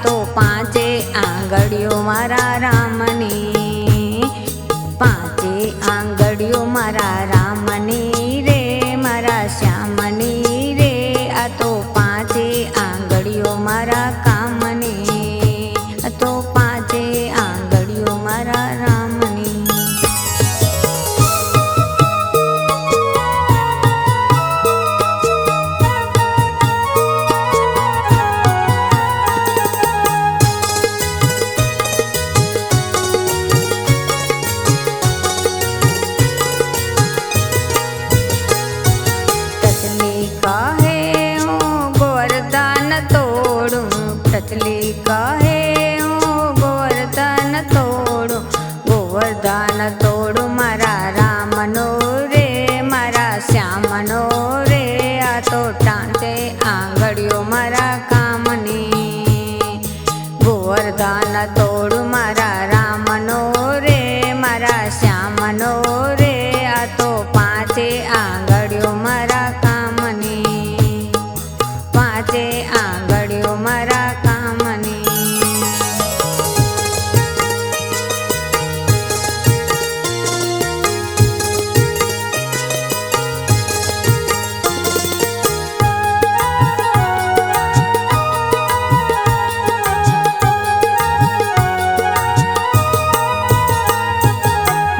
तो પાંચે આંગળીઓ મારા રામની, પાંચે આંગળીઓ મારા રામની રે, મારા શ્યામની રે, આ તો પાંચે આંગળીઓ મારા કામની, આ તો પાંચે આંગળીઓ મારા રામની. ટચલી કહે હું ગોવર્ધન તોડું, ગોવર્ધન તોડું મારા રામનો રે, મારા શ્યામનો રે, આ તો પાંચે આંગળીઓ મારા કામની, ગોવર્ધન તોડું મારા રામનો રે, મારા શ્યામનો રે, આ તો પાંચે આંગળીઓ મારા કામની, પાંચે આંગળીઓ મારા કામની.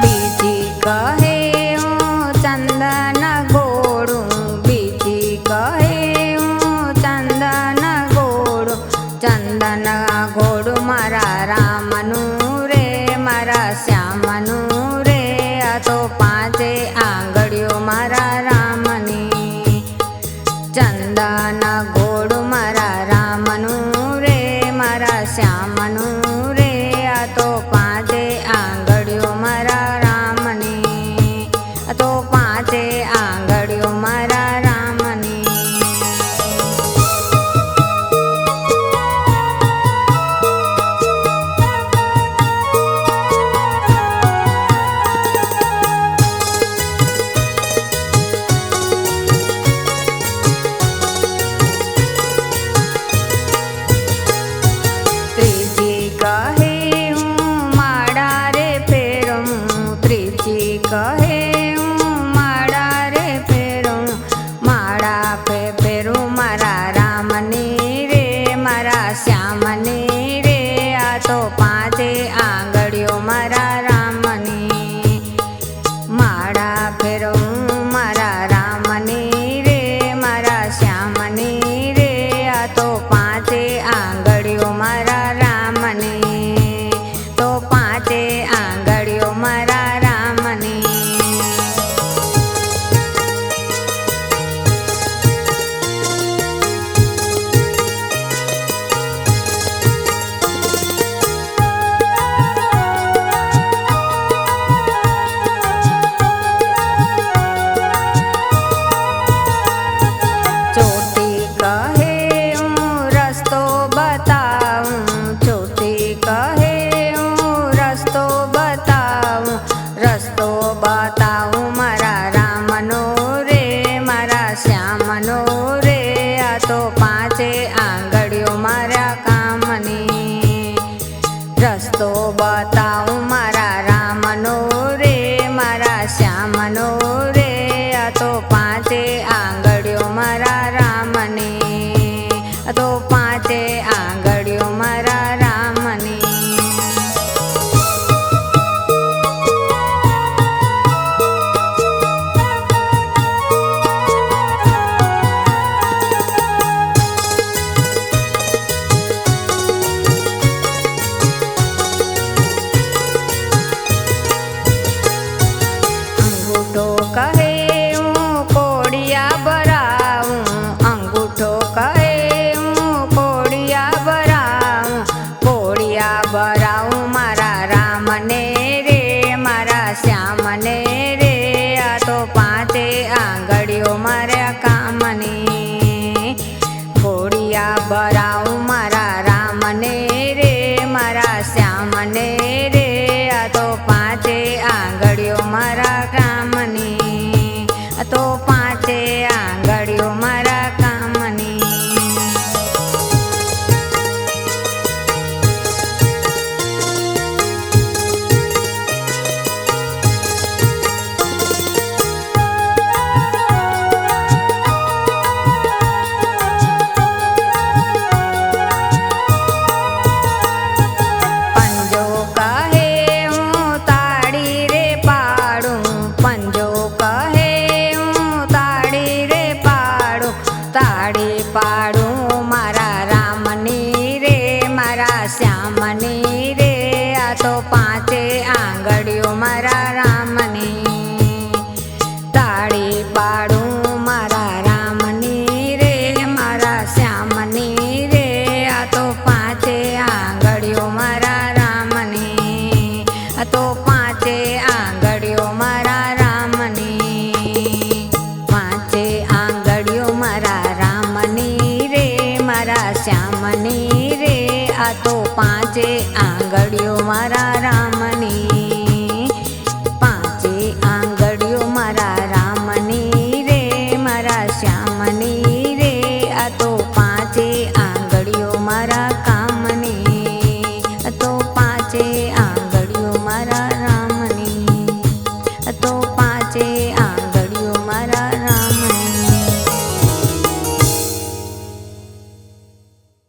બીજી કહે હું ચંદન ગોળું, બીજી કહે હું ચંદન ગોળું, ચંદન ગોળું મારા રામનું રે, મારા શ્યામનું રે, આ તો પાંચે આંગળીઓ મારા રામની, ચંદન ગોળું મારા રામનું રે, મારા શ્યામનું રે, આ તો પાંચે આંગળીઓ મારા રામની, આ તો પાંચે આંગળીઓ મારા રામની. ત્રીજી કહે હું માળા રે ફેરવું, ત્રીજી કહે હું માળા રે ફેરવું, માળા ફેરવું મારા રામની રે, મારા શ્યામની રે, આ તો પાંચે આંગળીઓ મારા રામની, માળા ફેરવું મારા રામની રે, મારા શ્યામની રે, આ તો પાંચે આંગળીઓ મારા રામની, તો પાંચે આંગળીઓ મારા રામની. ચોટી કહે હું રસ્તો બતાવું, ચોટી કહે હું રસ્તો બતાવું, રસ્તો બતાવું મારા રામનો રે, મારા શ્યામનો રે, આ તો પાંચે આંગળીઓ મારા કામની, રસ્તો બતાવું મારા રામનો રે, મારા શ્યામનો રે, આ તો પાંચે આંગળીઓ મારા રામની, આ તો પાંચે આંગળીઓ મારા રામની. અંગૂઠો કહે હું કોડિયા ભરાવું, અંગૂઠો કહે હું કોડિયા ભરાવું, કોડિયા ભરાવું મારા રામને રે, મારા શ્યામને રે, આ તો પાંચે આંગળીઓ મારા કામની, કોડિયા ભરાવું મારા રામને રે, મારા શ્યામને રે, આ તો પાંચે આંગળીઓ મારા કામની, આ તો પાંચે આંગળીઓ મારા કામની. તો પાંચે આંગળીઓ મારા રામની તાળી પાડું મારા રામની રે મારા શ્યામની રે આ તો પાંચે આંગળીઓ મારા રામની આ તો પાંચે આંગળીઓ મારા રામની પાંચે આંગળીઓ મારા રામની રે મારા શ્યામની રે આ તો પાંચે આંગળીઓ મારા રામની